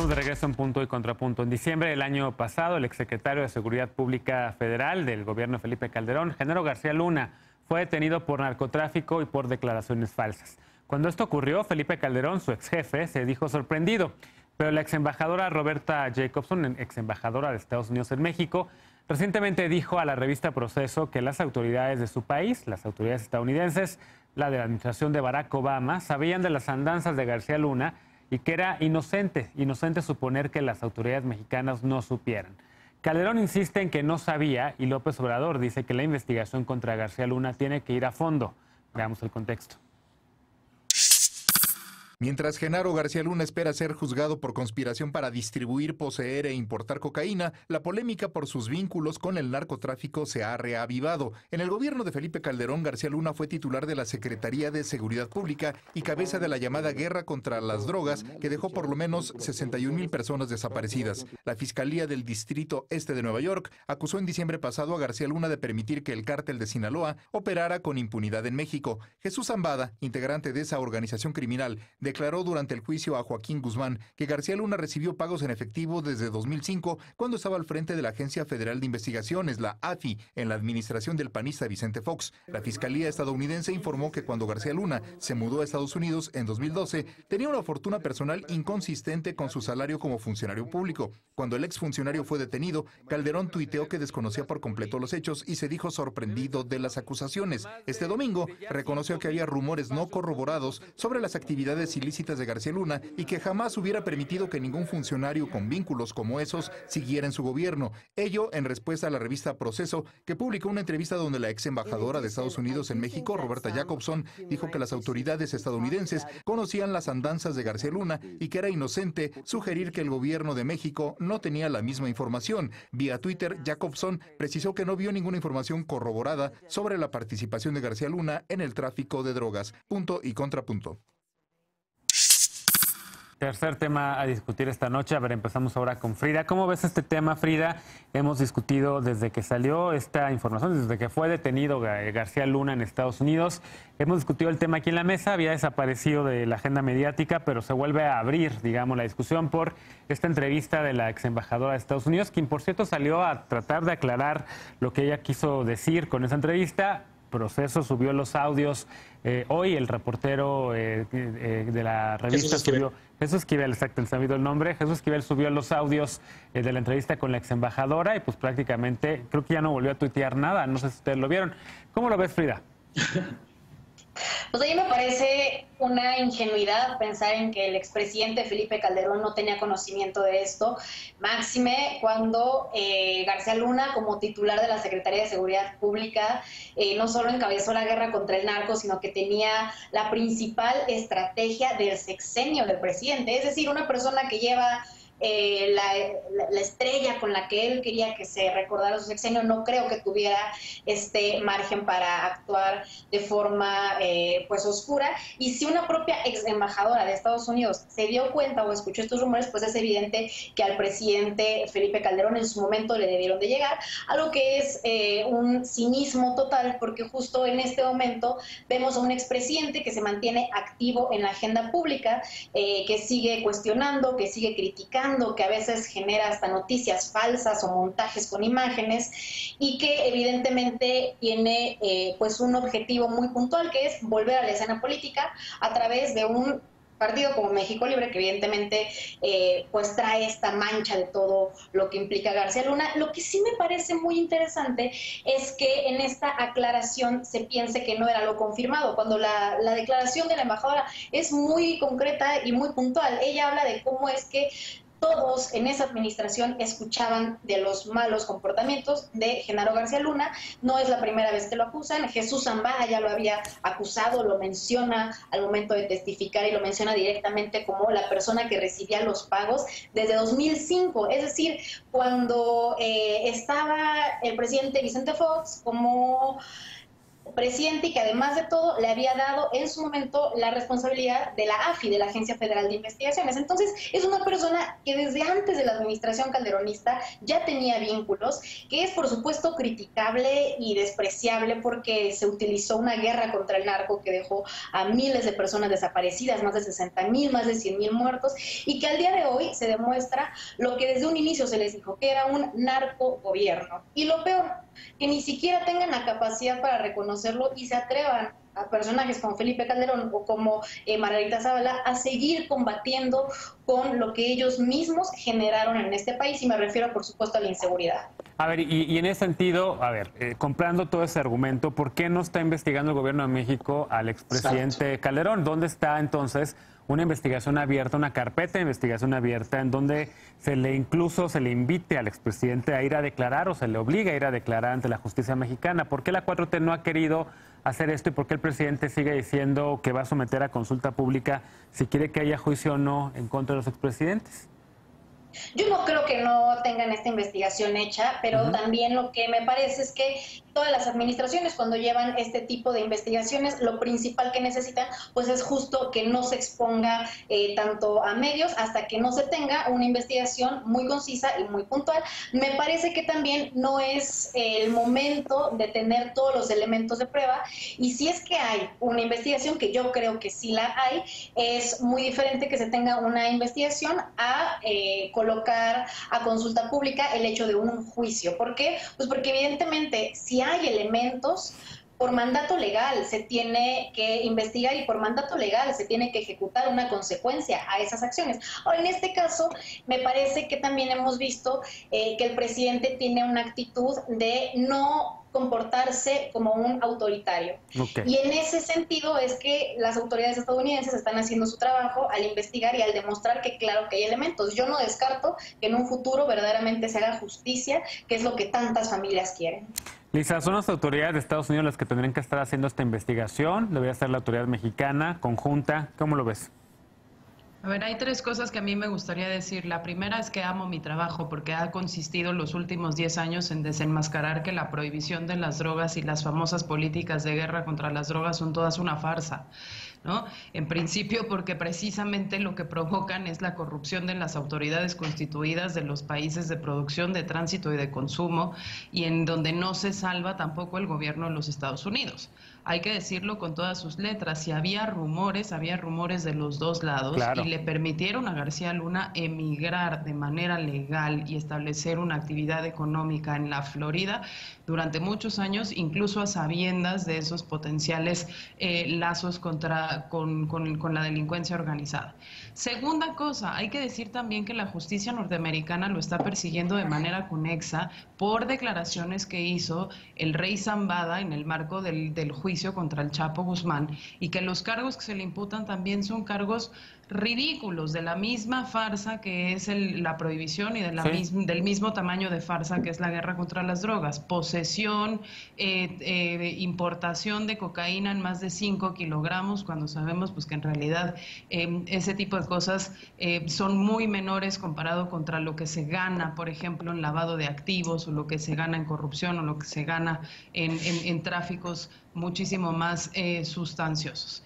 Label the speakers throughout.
Speaker 1: Estamos de regreso en Punto y Contrapunto. En diciembre del año pasado, el exsecretario de Seguridad Pública Federal del gobierno de Felipe Calderón, Genaro García Luna, fue detenido por narcotráfico y por declaraciones falsas. Cuando esto ocurrió, Felipe Calderón, su exjefe, se dijo sorprendido. Pero la exembajadora Roberta Jacobson, exembajadora de Estados Unidos en México, recientemente dijo a la revista Proceso que las autoridades de su país, las autoridades estadounidenses, la de la administración de Barack Obama, sabían de las andanzas de García Luna y que era inocente suponer que las autoridades mexicanas no supieran. Calderón insiste en que no sabía y López Obrador dice que la investigación contra García Luna tiene que ir a fondo. Veamos el contexto.
Speaker 2: Mientras Genaro García Luna espera ser juzgado por conspiración para distribuir, poseer e importar cocaína, la polémica por sus vínculos con el narcotráfico se ha reavivado. En el gobierno de Felipe Calderón, García Luna fue titular de la Secretaría de Seguridad Pública y cabeza de la llamada guerra contra las drogas, que dejó por lo menos 61,000 personas desaparecidas. La Fiscalía del Distrito Este de Nueva York acusó en diciembre pasado a García Luna de permitir que el cártel de Sinaloa operara con impunidad en México. Jesús Zambada, integrante de esa organización criminal, declaró durante el juicio a Joaquín Guzmán que García Luna recibió pagos en efectivo desde 2005, cuando estaba al frente de la Agencia Federal de Investigaciones, la AFI, en la administración del panista Vicente Fox. La Fiscalía estadounidense informó que cuando García Luna se mudó a Estados Unidos en 2012, tenía una fortuna personal inconsistente con su salario como funcionario público. Cuando el exfuncionario fue detenido, Calderón tuiteó que desconocía por completo los hechos y se dijo sorprendido de las acusaciones. Este domingo reconoció que había rumores no corroborados sobre las actividades ilícitas de García Luna y que jamás hubiera permitido que ningún funcionario con vínculos como esos siguiera en su gobierno. Ello en respuesta a la revista Proceso, que publicó una entrevista donde la ex embajadora de Estados Unidos en México, Roberta Jacobson, dijo que las autoridades estadounidenses conocían las andanzas de García Luna y que era inocente sugerir que el gobierno de México no tenía la misma información. Vía Twitter, Jacobson precisó que no vio ninguna información corroborada sobre la participación de García Luna en el tráfico de drogas. Punto y contrapunto.
Speaker 1: Tercer tema a discutir esta noche. A ver, empezamos ahora con Frida. ¿Cómo ves este tema, Frida? Hemos discutido desde que salió esta información, desde que fue detenido García Luna en Estados Unidos. Hemos discutido el tema aquí en la mesa, había desaparecido de la agenda mediática, pero se vuelve a abrir, digamos, la discusión por esta entrevista de la ex embajadora de Estados Unidos, quien, por cierto, salió a tratar de aclarar lo que ella quiso decir con esa entrevista. Proceso subió los audios. Hoy el reportero de la revista subió... Jesús Esquivel, exacto, se me olvidó el nombre. Jesús Esquivel subió los audios de la entrevista con la ex embajadora y pues prácticamente creo que ya no volvió a tuitear nada. No sé si ustedes lo vieron. ¿Cómo lo ves, Frida?
Speaker 3: Pues a mí me parece una ingenuidad pensar en que el expresidente Felipe Calderón no tenía conocimiento de esto, máxime cuando García Luna, como titular de la Secretaría de Seguridad Pública, no solo encabezó la guerra contra el narco, sino que tenía la principal estrategia del sexenio del presidente, es decir, una persona que lleva la estrella con la que él quería que se recordara su sexenio. No creo que tuviera este margen para actuar de forma pues oscura, y si una propia ex embajadora de Estados Unidos se dio cuenta o escuchó estos rumores, pues es evidente que al presidente Felipe Calderón en su momento le debieron de llegar, algo que es un cinismo total, porque justo en este momento vemos a un expresidente que se mantiene activo en la agenda pública, que sigue cuestionando, que sigue criticando, que a veces genera hasta noticias falsas o montajes con imágenes, y que evidentemente tiene pues un objetivo muy puntual, que es volver a la escena política a través de un partido como México Libre, que evidentemente pues trae esta mancha de todo lo que implica García Luna. Lo que sí me parece muy interesante es que en esta aclaración se piense que no era lo confirmado, cuando la declaración de la embajadora es muy concreta y muy puntual. Ella habla de cómo es que todos en esa administración escuchaban de los malos comportamientos de Genaro García Luna. No es la primera vez que lo acusan. Jesús Zambada ya lo había acusado, lo menciona al momento de testificar y lo menciona directamente como la persona que recibía los pagos desde 2005. Es decir, cuando estaba el presidente Vicente Fox como presidente y que además de todo le había dado en su momento la responsabilidad de la AFI, de la Agencia Federal de Investigaciones. Entonces, es una persona que desde antes de la administración calderonista ya tenía vínculos, que es por supuesto criticable y despreciable porque se utilizó una guerra contra el narco que dejó a miles de personas desaparecidas, más de 60,000, más de 100,000 muertos, y que al día de hoy se demuestra lo que desde un inicio se les dijo, que era un narcogobierno. Y lo peor, que ni siquiera tengan la capacidad para reconocerlo y se atrevan a personajes como Felipe Calderón o como Margarita Zavala a seguir combatiendo con lo que ellos mismos generaron en este país, y me refiero por supuesto a la inseguridad.
Speaker 1: A ver, y en ese sentido, comprando todo ese argumento, ¿por qué no está investigando el gobierno de México al expresidente Calderón? ¿Dónde está entonces una investigación abierta, una carpeta de investigación abierta en donde incluso se le invite al expresidente a ir a declarar o se le obliga a ir a declarar ante la justicia mexicana? ¿Por qué la 4T no ha querido hacer esto y por qué el presidente sigue diciendo que va a someter a consulta pública si quiere que haya juicio o no en contra de los expresidentes?
Speaker 3: Yo no creo que no tengan esta investigación hecha, pero también lo que me parece es que todas las administraciones cuando llevan este tipo de investigaciones, lo principal que necesitan pues es justo que no se exponga tanto a medios hasta que no se tenga una investigación muy concisa y muy puntual. Me parece que también no es el momento de tener todos los elementos de prueba, y si es que hay una investigación, que yo creo que sí la hay, es muy diferente que se tenga una investigación a colocar a consulta pública el hecho de un juicio. ¿Por qué? Pues porque evidentemente si hay elementos, por mandato legal se tiene que investigar y por mandato legal se tiene que ejecutar una consecuencia a esas acciones. Ahora, en este caso, me parece que también hemos visto que el presidente tiene una actitud de no comportarse como un autoritario. Y en ese sentido es que las autoridades estadounidenses están haciendo su trabajo al investigar y al demostrar que claro que hay elementos. Yo no descarto que en un futuro verdaderamente se haga justicia, que es lo que tantas familias quieren.
Speaker 1: Lisa, ¿son las autoridades de Estados Unidos las que tendrían que estar haciendo esta investigación? ¿Debería ser la autoridad mexicana, conjunta? ¿Cómo lo ves?
Speaker 4: A ver, hay tres cosas que a mí me gustaría decir. La primera es que amo mi trabajo porque ha consistido los últimos 10 años en desenmascarar que la prohibición de las drogas y las famosas políticas de guerra contra las drogas son todas una farsa, ¿no? En principio porque precisamente lo que provocan es la corrupción de las autoridades constituidas de los países de producción, de tránsito y de consumo, y en donde no se salva tampoco el gobierno de los Estados Unidos. Hay que decirlo con todas sus letras, si había rumores de los dos lados, claro, y le permitieron a García Luna emigrar de manera legal y establecer una actividad económica en la Florida durante muchos años, incluso a sabiendas de esos potenciales lazos con la delincuencia organizada. Segunda cosa, hay que decir también que la justicia norteamericana lo está persiguiendo de manera conexa por declaraciones que hizo el rey Zambada en el marco del juicio contra el Chapo Guzmán, y que los cargos que se le imputan también son cargos ridículos, de la misma farsa que es la prohibición y del mismo tamaño de farsa que es la guerra contra las drogas. Posesión, importación de cocaína en más de 5 kilogramos, cuando sabemos pues que en realidad ese tipo de cosas son muy menores comparado contra lo que se gana, por ejemplo, en lavado de activos, o lo que se gana en corrupción, o lo que se gana en tráficos muchísimo más sustanciosos.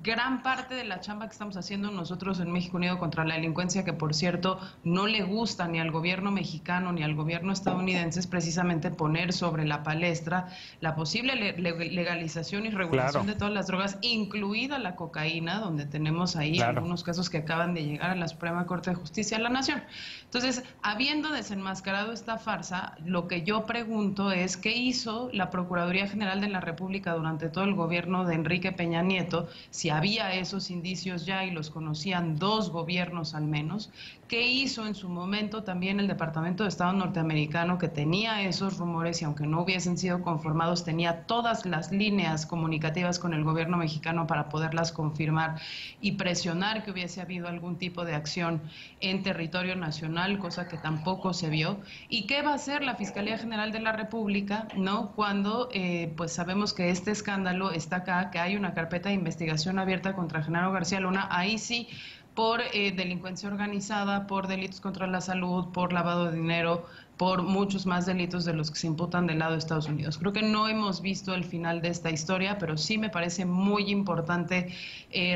Speaker 4: Gran parte de la chamba que estamos haciendo nosotros en México Unido contra la Delincuencia, que por cierto no le gusta ni al gobierno mexicano ni al gobierno estadounidense, es precisamente poner sobre la palestra la posible legalización y regulación, claro, de todas las drogas, incluida la cocaína, donde tenemos ahí, claro, algunos casos que acaban de llegar a la Suprema Corte de Justicia de la Nación. Entonces, habiendo desenmascarado esta farsa, lo que yo pregunto es ¿qué hizo la Procuraduría General de la República durante todo el gobierno de Enrique Peña Nieto? Si había esos indicios ya y los conocían 2 gobiernos al menos, ¿qué hizo en su momento también el Departamento de Estado norteamericano, que tenía esos rumores y aunque no hubiesen sido conformados, tenía todas las líneas comunicativas con el gobierno mexicano para poderlas confirmar y presionar que hubiese habido algún tipo de acción en territorio nacional, cosa que tampoco se vio? ¿Y qué va a hacer la Fiscalía General de la República, no, cuando pues sabemos que este escándalo está acá, que hay una carpeta de investigación abierta contra Genaro García Luna, ahí sí, por delincuencia organizada, por delitos contra la salud, por lavado de dinero, por muchos más delitos de los que se imputan del lado de Estados Unidos. Creo que no hemos visto el final de esta historia, pero sí me parece muy importante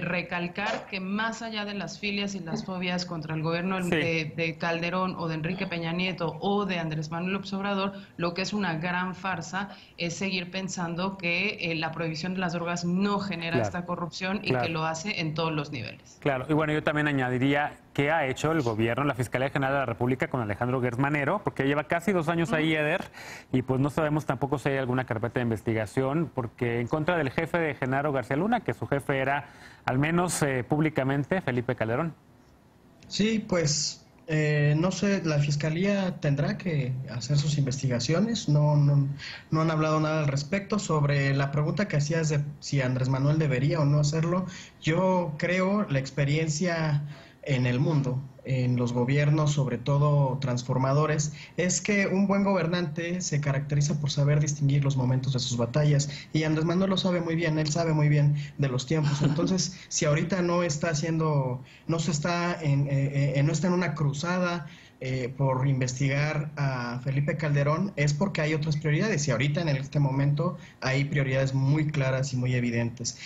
Speaker 4: recalcar que más allá de las filias y las fobias contra el gobierno de Calderón o de Enrique Peña Nieto o de Andrés Manuel López Obrador, lo que es una gran farsa es seguir pensando que la prohibición de las drogas no genera esta corrupción y que lo hace en todos los niveles.
Speaker 1: Claro, y bueno, yo también añadiría qué ha hecho el gobierno, la Fiscalía General de la República con Alejandro Gertz Manero, porque lleva casi 2 años ahí, Eder, y pues no sabemos tampoco si hay alguna carpeta de investigación, porque en contra del jefe de Genaro García Luna, que su jefe era, al menos públicamente, Felipe Calderón.
Speaker 5: Sí, pues no sé, la Fiscalía tendrá que hacer sus investigaciones, no han hablado nada al respecto. Sobre la pregunta que hacías de si Andrés Manuel debería o no hacerlo, yo creo la experiencia en el mundo, en los gobiernos, sobre todo transformadores, es que un buen gobernante se caracteriza por saber distinguir los momentos de sus batallas, y Andrés Manuel lo sabe muy bien, él sabe muy bien de los tiempos. Entonces, si ahorita no está en una cruzada por investigar a Felipe Calderón, es porque hay otras prioridades, y ahorita en este momento hay prioridades muy claras y muy evidentes.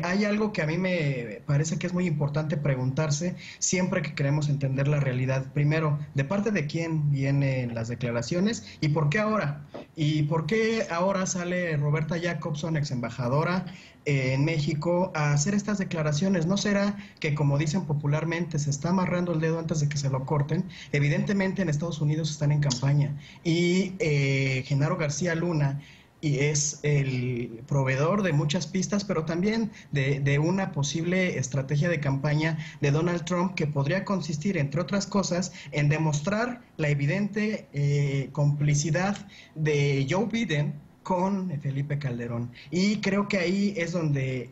Speaker 5: Hay algo que a mí me parece que es muy importante preguntarse siempre que queremos entender la realidad. Primero, ¿de parte de quién vienen las declaraciones y por qué ahora? ¿Y por qué ahora sale Roberta Jacobson, ex embajadora en México, a hacer estas declaraciones? ¿No será que, como dicen popularmente, se está amarrando el dedo antes de que se lo corten? Evidentemente en Estados Unidos están en campaña, y Genaro García Luna es el proveedor de muchas pistas, pero también de una posible estrategia de campaña de Donald Trump, que podría consistir, entre otras cosas, en demostrar la evidente complicidad de Joe Biden con Felipe Calderón. Y creo que ahí es donde,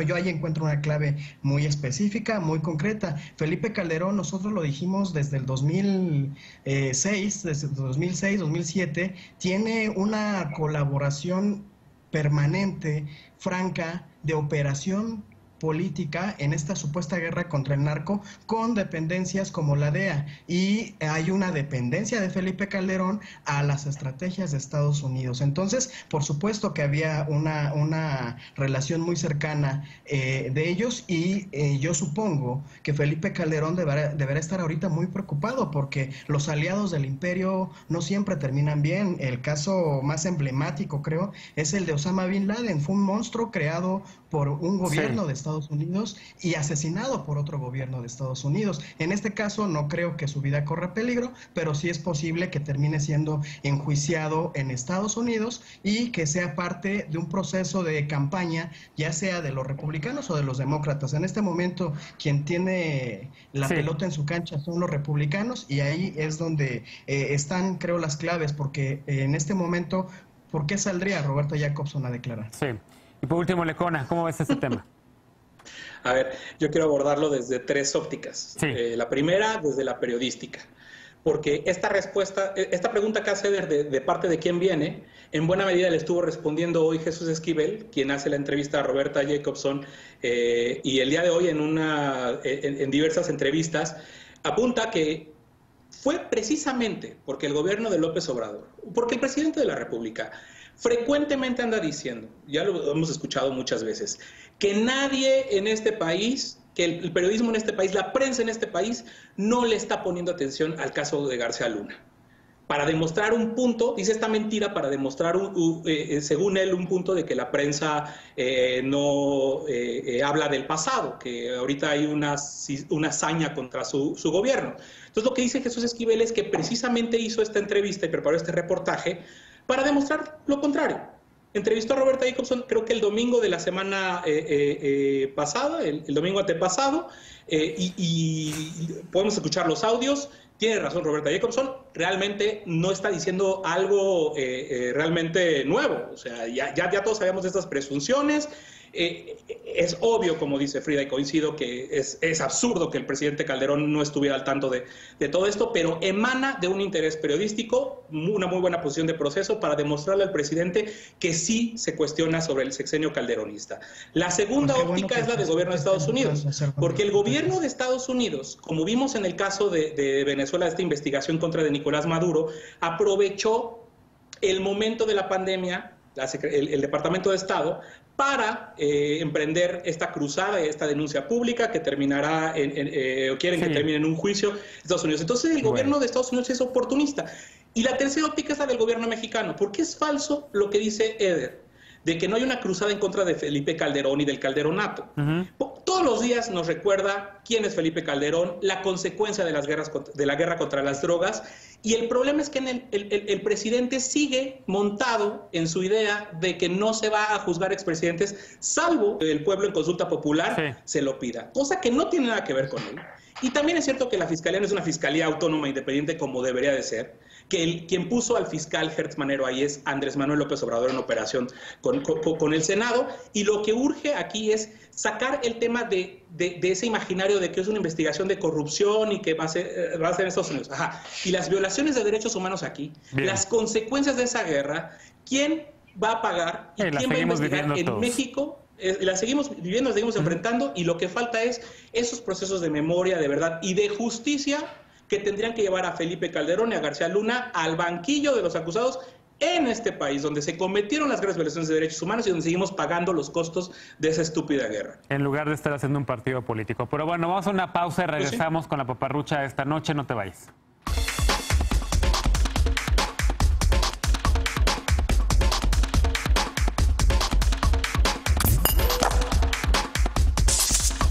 Speaker 5: yo ahí encuentro una clave muy específica, muy concreta. Felipe Calderón, nosotros lo dijimos desde el 2006, 2007, tiene una colaboración permanente, franca, de operación política en esta supuesta guerra contra el narco, con dependencias como la DEA, y hay una dependencia de Felipe Calderón a las estrategias de Estados Unidos. Entonces, por supuesto que había una relación muy cercana de ellos, y yo supongo que Felipe Calderón deberá estar ahorita muy preocupado, porque los aliados del imperio no siempre terminan bien. El caso más emblemático, creo, es el de Osama Bin Laden. Fue un monstruo creado por un gobierno de Estados Unidos y asesinado por otro gobierno de Estados Unidos. En este caso no creo que su vida corra peligro, pero sí es posible que termine siendo enjuiciado en Estados Unidos y que sea parte de un proceso de campaña, ya sea de los republicanos o de los demócratas. En este momento quien tiene la pelota en su cancha son los republicanos, y ahí es donde están, creo, las claves, porque en este momento, ¿por qué saldría Roberta Jacobson a declarar?
Speaker 1: Sí. Y por último, Lecona, ¿cómo ves este tema?
Speaker 6: A ver, yo quiero abordarlo desde 3 ópticas. La primera, desde la periodística, porque esta pregunta que hace de parte de quién viene, en buena medida le estuvo respondiendo hoy Jesús Esquivel, quien hace la entrevista a Roberta Jacobson, y el día de hoy en diversas entrevistas apunta que fue precisamente porque el gobierno de López Obrador, porque el presidente de la República frecuentemente anda diciendo, ya lo hemos escuchado muchas veces, que nadie en este país, que el periodismo en este país, la prensa en este país, no le está poniendo atención al caso de García Luna. Para demostrar un punto, dice esta mentira, para demostrar, según él, un punto de que la prensa no habla del pasado, que ahorita hay una hazaña contra su gobierno. Entonces lo que dice Jesús Esquivel es que precisamente hizo esta entrevista y preparó este reportaje para demostrar lo contrario. Entrevistó a Roberta Jacobson, creo que el domingo de la semana pasada, el domingo antepasado, y podemos escuchar los audios. Tiene razón Roberta Jacobson, realmente no está diciendo algo realmente nuevo. O sea, ya todos sabíamos de estas presunciones. es obvio, como dice Frida, y coincido, que es absurdo que el presidente Calderón no estuviera al tanto de todo esto, pero emana de un interés periodístico, una muy buena posición de proceso para demostrarle al presidente que sí se cuestiona sobre el sexenio calderonista. La segunda óptica es la del gobierno de Estados Unidos, porque el gobierno de Estados Unidos, como vimos en el caso de Venezuela, esta investigación contra de Nicolás Maduro, aprovechó el momento de la pandemia, el Departamento de Estado, para emprender esta cruzada, esta denuncia pública que terminará, quieren que termine en un juicio en Estados Unidos. Entonces el gobierno de Estados Unidos es oportunista. Y la tercera óptica es la del gobierno mexicano, porque es falso lo que dice Eder, de que no hay una cruzada en contra de Felipe Calderón y del calderonato. Todos los días nos recuerda quién es Felipe Calderón, la consecuencia de la guerra contra las drogas, y el problema es que el presidente sigue montado en su idea de que no se va a juzgar expresidentes, salvo que el pueblo en consulta popular se lo pida, cosa que no tiene nada que ver con él. Y también es cierto que la Fiscalía no es una fiscalía autónoma independiente como debería de ser, que quien puso al fiscal Hertz Manero ahí es Andrés Manuel López Obrador en operación con el Senado, y lo que urge aquí es sacar el tema de ese imaginario de que es una investigación de corrupción y que va a ser en Estados Unidos. Y las violaciones de derechos humanos aquí, las consecuencias de esa guerra, ¿quién va a pagar y quién va a investigar en México? La seguimos viviendo, la seguimos enfrentando, y lo que falta es esos procesos de memoria, de verdad y de justicia que tendrían que llevar a Felipe Calderón y a García Luna al banquillo de los acusados en este país, donde se cometieron las graves violaciones de derechos humanos y donde seguimos pagando los costos de esa estúpida guerra.
Speaker 1: En lugar de estar haciendo un partido político. Pero bueno, vamos a una pausa y regresamos con la paparrucha esta noche. No te vayas.